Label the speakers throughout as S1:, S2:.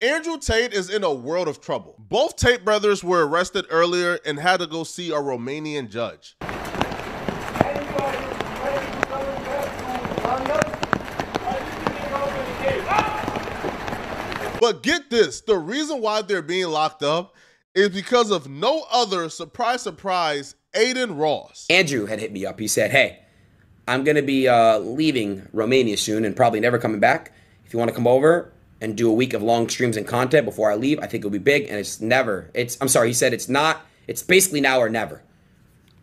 S1: Andrew Tate is in a world of trouble. Both Tate brothers were arrested earlier and had to go see a Romanian judge. But get this, the reason why they're being locked up is because of no other, surprise, surprise, Aiden Ross.
S2: Andrew had hit me up. He said, hey, I'm going to be leaving Romania soon and probably never coming back. If you want to come over and do a week of long streams and content before I leave, I think it'll be big. And I'm sorry, he said it's basically now or never.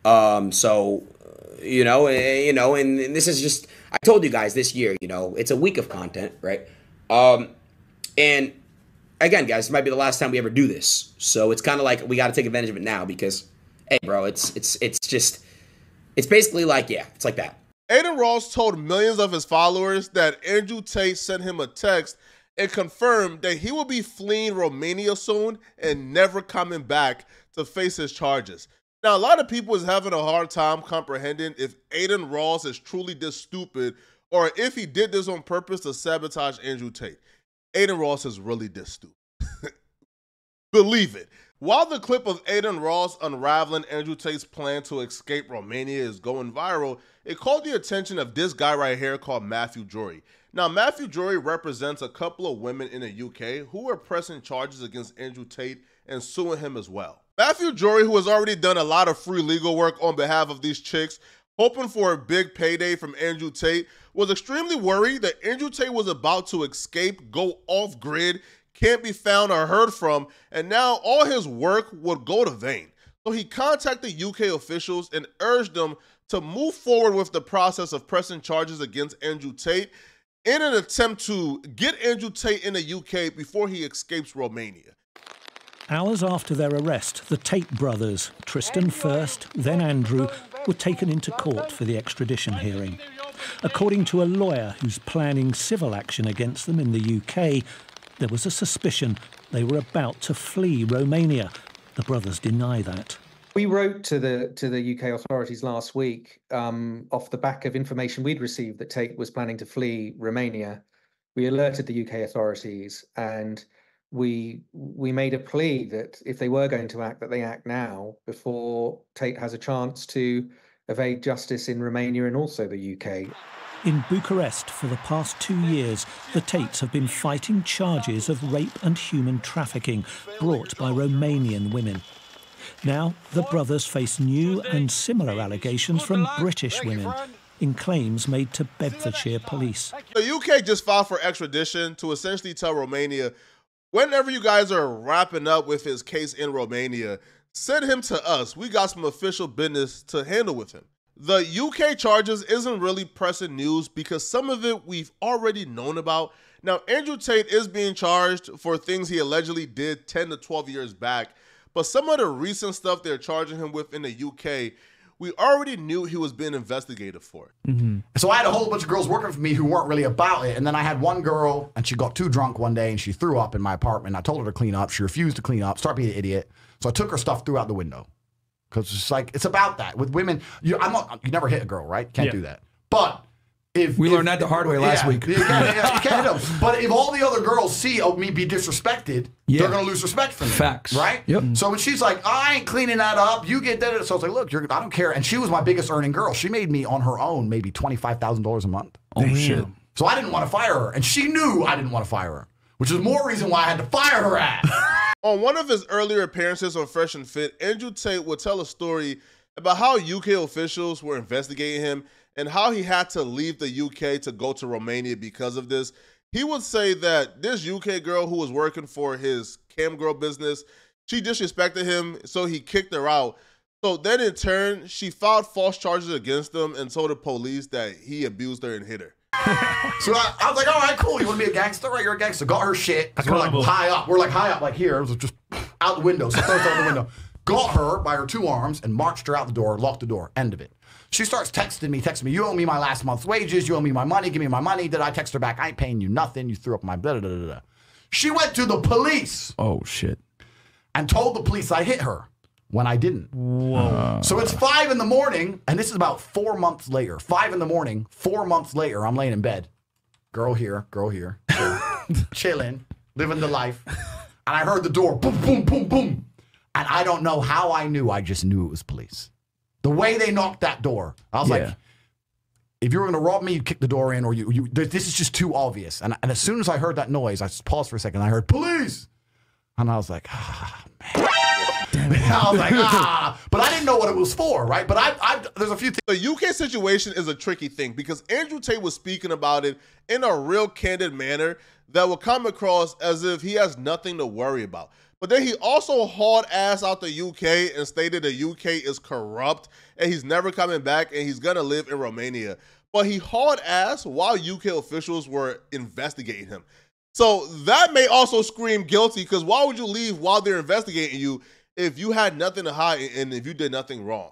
S2: And this is just, I told you guys this year, it's a week of content, right? And again, guys, it might be the last time we ever do this. So it's kind of like we got to take advantage of it now because, hey, bro, it's basically like, yeah, it's like that.
S1: Aiden Ross told millions of his followers that Andrew Tate sent him a text and confirmed that he will be fleeing Romania soon and never coming back to face his charges. Now, a lot of people is having a hard time comprehending if Aiden Ross is truly this stupid or if he did this on purpose to sabotage Andrew Tate. Aiden Ross is really this stupid. Believe it. While the clip of Aiden Ross unraveling Andrew Tate's plan to escape Romania is going viral, it caught the attention of this guy right here called Matthew Jory. Now, Matthew Jory represents a couple of women in the UK who are pressing charges against Andrew Tate and suing him as well. Matthew Jory, who has already done a lot of free legal work on behalf of these chicks, hoping for a big payday from Andrew Tate, was extremely worried that Andrew Tate was about to escape, go off grid, can't be found or heard from, and now all his work would go to vain. So he contacted UK officials and urged them to move forward with the process of pressing charges against Andrew Tate in an attempt to get Andrew Tate in the UK before he escapes Romania.
S3: Hours after their arrest, the Tate brothers, Tristan first, then Andrew, were taken into court for the extradition hearing. According to a lawyer who's planning civil action against them in the UK, there was a suspicion they were about to flee Romania. The brothers deny that.
S4: We wrote to the UK authorities last week off the back of information we'd received that Tate was planning to flee Romania. We alerted the UK authorities and we made a plea that if they were going to act, that they act now before Tate has a chance to evade justice in Romania and also the UK.
S3: In Bucharest, for the past 2 years, the Tates have been fighting charges of rape and human trafficking brought by Romanian women. Now, the brothers face new and similar allegations from British women in claims made to Bedfordshire police.
S1: The UK just filed for extradition to essentially tell Romania, whenever you guys are wrapping up with his case in Romania, send him to us. We got some official business to handle with him. The UK charges isn't really pressing news because some of it we've already known about. Now, Andrew Tate is being charged for things he allegedly did 10 to 12 years back, but some of the recent stuff they're charging him with in the UK, we already knew he was being investigated for.
S5: Mm-hmm. So I had a whole bunch of girls working for me who weren't really about it, and then I had one girl, and she got too drunk one day, and she threw up in my apartment. I told her to clean up. She refused to clean up, started being an idiot. So I took her stuff, threw out the window. Because it's like, it's about that. With women, you never hit a girl, right? Can't do that. But if
S6: we learned that the hard way last week.
S5: You can't hit them. But if all the other girls see me be disrespected, they're going to lose respect for me.
S6: Facts.
S5: Right?
S6: Yep.
S5: So when she's like, I ain't cleaning that up, you get that. So I was like, look, I don't care. And she was my biggest earning girl. She made me on her own maybe $25,000 a month.
S6: Oh, shit.
S5: So I didn't want to fire her. And she knew I didn't want to fire her, which is more reason why I had to fire her ass.
S1: On one of his earlier appearances on Fresh and Fit, Andrew Tate would tell a story about how UK officials were investigating him and how he had to leave the UK to go to Romania because of this. He would say that this UK girl who was working for his cam girl business, she disrespected him, so he kicked her out. So then in turn, she filed false charges against him and told the police that he abused her and hit her.
S5: So I was like, all right, cool. You want to be a gangster? Right, you're a gangster. Got her shit. We're like high up. We're like high up, like here. It was just out the window. So throws out the window. Got her by her two arms and marched her out the door, locked the door. End of it. She starts texting me, you owe me my last month's wages, you owe me my money, give me my money. Did I text her back? I ain't paying you nothing. You threw up my blah, blah, blah, blah. She went to the police.
S6: Oh, shit.
S5: And told the police I hit her when I didn't.
S6: Whoa.
S5: So it's 5 in the morning, and this is about 4 months later. 5 in the morning, 4 months later, I'm laying in bed. Girl here, chilling. living the life. And I heard the door, boom, boom, boom, boom. And I don't know how I knew. I just knew it was police. The way they knocked that door, I was like, if you were going to rob me, you'd kick the door in, or this is just too obvious. And as soon as I heard that noise, I just paused for a second. I heard police. And I was like, man. Damn it. I was like, but I didn't know what it was for, right? But there's a few things.
S1: The UK situation is a tricky thing because Andrew Tate was speaking about it in a real candid manner that will come across as if he has nothing to worry about. But then he also hauled ass out the UK and stated the UK is corrupt and he's never coming back and he's going to live in Romania. But he hauled ass while UK officials were investigating him. So that may also scream guilty, because why would you leave while they're investigating you if you had nothing to hide and if you did nothing wrong?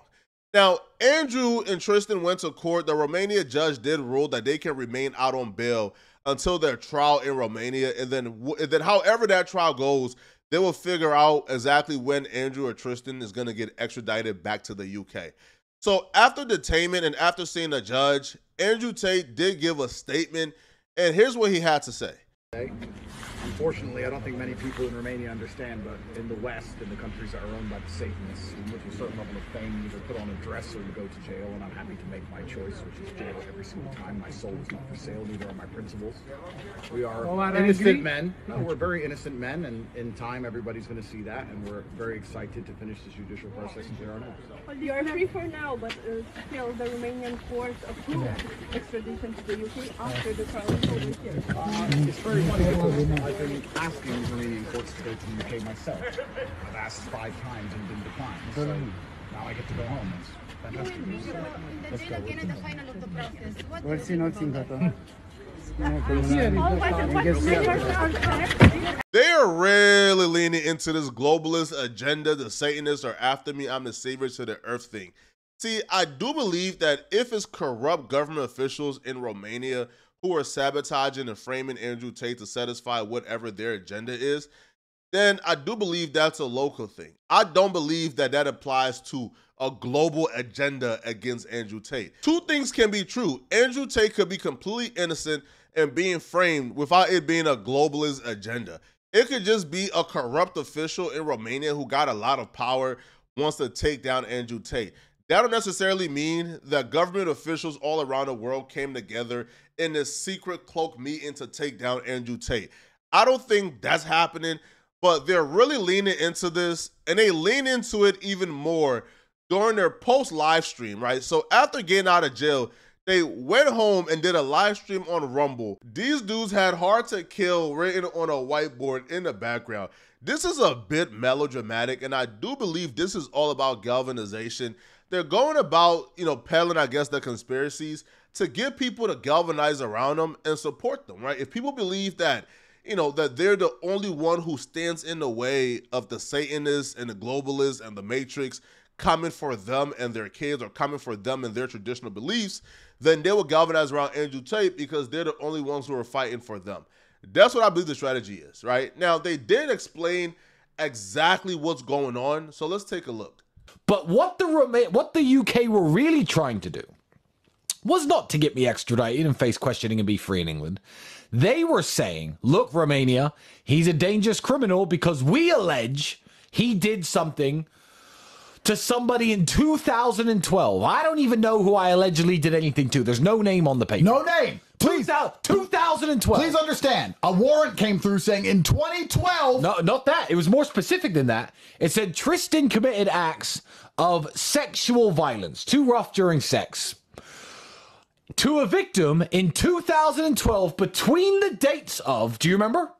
S1: Now, Andrew and Tristan went to court. The Romania judge did rule that they can remain out on bail until their trial in Romania. And then however that trial goes, they will figure out exactly when Andrew or Tristan is going to get extradited back to the UK. So after detainment and after seeing the judge, Andrew Tate did give a statement, and here's what he had to say.
S7: Unfortunately, I don't think many people in Romania understand, but in the West, in the countries that are owned by the Satanists, you move to a certain level of fame, you either put on a dress or you go to jail, and I'm happy to make my choice, which is jail every single time. My soul is not for sale, neither are my principles. We are innocent men. No, we're very innocent men, and in time, everybody's going to see that, and we're very excited to finish this judicial process and clear our names.
S8: Well, you are free for now, but still the Romanian court approved extradition to the UK after the trial is over here.
S7: It's very funny because I've been asking Romanian courts to go to the UK myself. I've asked 5 times and been declined. So now I get to go home. It's fantastic. Let's go.
S9: Again at the final of the process. What
S10: We'll see nothing better.
S1: They are really leaning into this globalist agenda. The Satanists are after me. I'm the savior to the earth thing. See, I do believe that if it's corrupt government officials in Romania who are sabotaging and framing Andrew Tate to satisfy whatever their agenda is, then I do believe that's a local thing. I don't believe that that applies to a global agenda against Andrew Tate. 2 things can be true. Andrew Tate could be completely innocent and being framed without it being a globalist agenda. It could just be a corrupt official in Romania who got a lot of power, wants to take down Andrew Tate. That don't necessarily mean that government officials all around the world came together in this secret cloak meeting to take down Andrew Tate. I don't think that's happening, but they're really leaning into this, and they lean into it even more during their post live stream, right? So after getting out of jail, they went home and did a live stream on Rumble. These dudes had "Hard to Kill" written on a whiteboard in the background. This is a bit melodramatic, and I do believe this is all about galvanization. They're going about, peddling, I guess, the conspiracies to get people to galvanize around them and support them, right? If people believe that, that they're the only one who stands in the way of the Satanists and the globalists and the Matrix coming for them and their kids, or coming for them and their traditional beliefs, then they will galvanize around Andrew Tate because they're the only ones who are fighting for them. That's what I believe the strategy is, right? Now, they did explain exactly what's going on, so let's take a look.
S11: But what the UK were really trying to do was not to get me extradited and face questioning and be free in England. They were saying, look, Romania, he's a dangerous criminal because we allege he did something to somebody in 2012. I don't even know who I allegedly did anything to. There's no name on the paper.
S6: No name. Please.
S11: 2012.
S6: Please understand. A warrant came through saying in 2012.
S11: No, not that. It was more specific than that. It said Tristan committed acts of sexual violence, too rough during sex, to a victim in 2012 between the dates of, do you remember?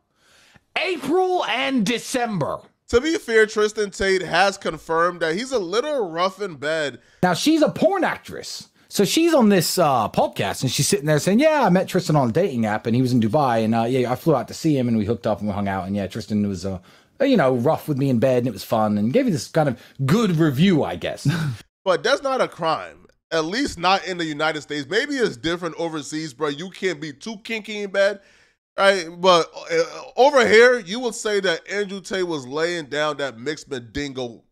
S11: April and December.
S1: To be fair, Tristan Tate has confirmed that he's a little rough in bed.
S11: Now, she's a porn actress. So she's on this podcast, and she's sitting there saying, yeah, I met Tristan on a dating app, and he was in Dubai, and I flew out to see him, and we hooked up, and we hung out, and yeah, Tristan was, rough with me in bed, and it was fun, and gave me this kind of good review, I guess.
S1: But that's not a crime, at least not in the United States. Maybe it's different overseas, bro. You can't be too kinky in bed. Right, but over here, you would say that Andrew Tate was laying down that mixed mandingo.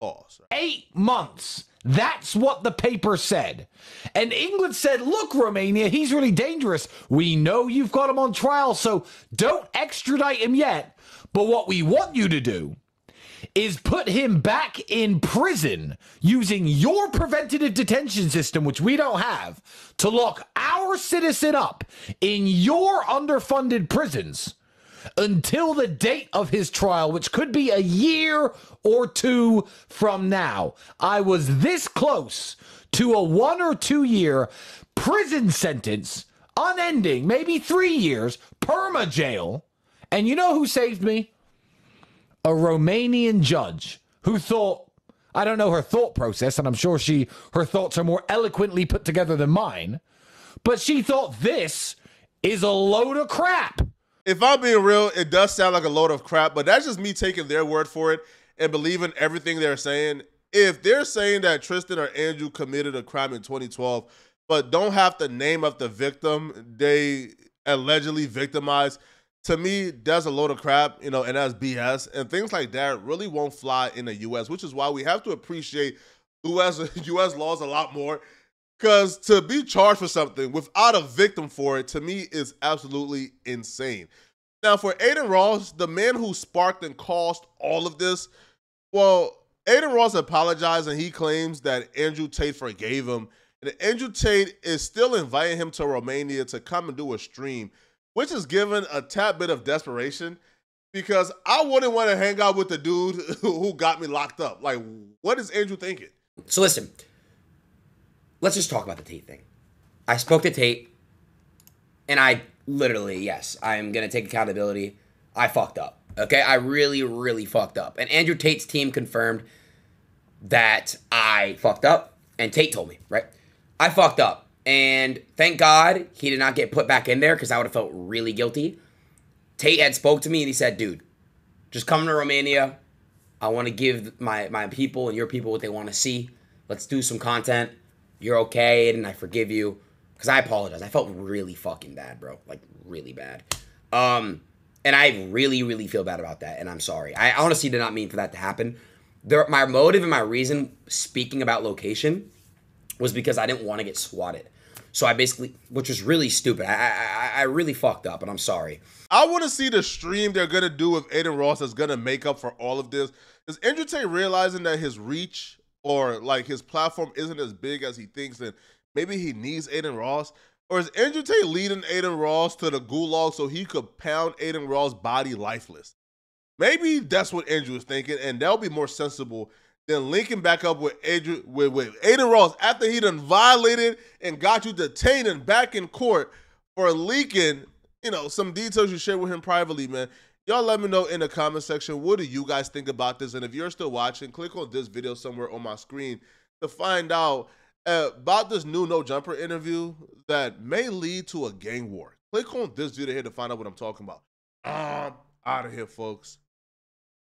S1: Pause.
S11: 8 months. That's what the paper said. And England said, look, Romania, he's really dangerous. We know you've got him on trial, so don't extradite him yet. But what we want you to do is put him back in prison using your preventative detention system, which we don't have, to lock our citizen up in your underfunded prisons until the date of his trial, which could be a year or two from now. I was this close to a 1 or 2 year prison sentence, unending, maybe 3 years, perma jail. And you know who saved me? A Romanian judge who thought, I don't know her thought process, and I'm sure her thoughts are more eloquently put together than mine, but she thought this is a load of crap.
S1: If I'm being real, it does sound like a load of crap, but that's just me taking their word for it and believing everything they're saying. If they're saying that Tristan or Andrew committed a crime in 2012, but don't have the name of the victim they allegedly victimized, to me, that's a load of crap, and that's BS. And things like that really won't fly in the U.S., which is why we have to appreciate U.S. laws a lot more. Because to be charged for something without a victim for it, to me, is absolutely insane. Now, for Aiden Ross, the man who sparked and caused all of this, well, Aiden Ross apologized and he claims that Andrew Tate forgave him. And Andrew Tate is still inviting him to Romania to come and do a stream, which is given a tad bit of desperation because I wouldn't want to hang out with the dude who got me locked up. Like, what is Andrew thinking?
S2: So listen. Let's just talk about the Tate thing. I spoke to Tate, and I literally, yes, I'm going to take accountability. I fucked up, okay? I really, really fucked up. And Andrew Tate's team confirmed that I fucked up, and Tate told me, right? I fucked up, and thank God he did not get put back in there because I would have felt really guilty. Tate had spoke to me, and he said, dude, just come to Romania. I want to give my people and your people what they want to see. Let's do some content. You're okay, and I forgive you. Because I apologize. I felt really fucking bad, bro. Like, really bad. And I really, really feel bad about that, and I'm sorry. I honestly did not mean for that to happen. My motive and my reason speaking about location was because I didn't want to get swatted. So I basically, which was really stupid. I really fucked up, and I'm sorry.
S1: I want to see the stream they're going to do with Aiden Ross that's going to make up for all of this. Is Andrew Tate realizing that his reach or like his platform isn't as big as he thinks, and maybe he needs Aiden Ross? Or is Andrew Tate leading Aiden Ross to the gulag so he could pound Aiden Ross' body lifeless? Maybe that's what Andrew is thinking, and that'll be more sensible than linking back up with Aiden Ross after he done violated and got you detained and back in court for leaking, some details you shared with him privately, man. Y'all let me know in the comment section, what do you guys think about this? And if you're still watching, click on this video somewhere on my screen to find out about this new No Jumper interview that may lead to a gang war. Click on this video here to find out what I'm talking about. I'm out of here, folks.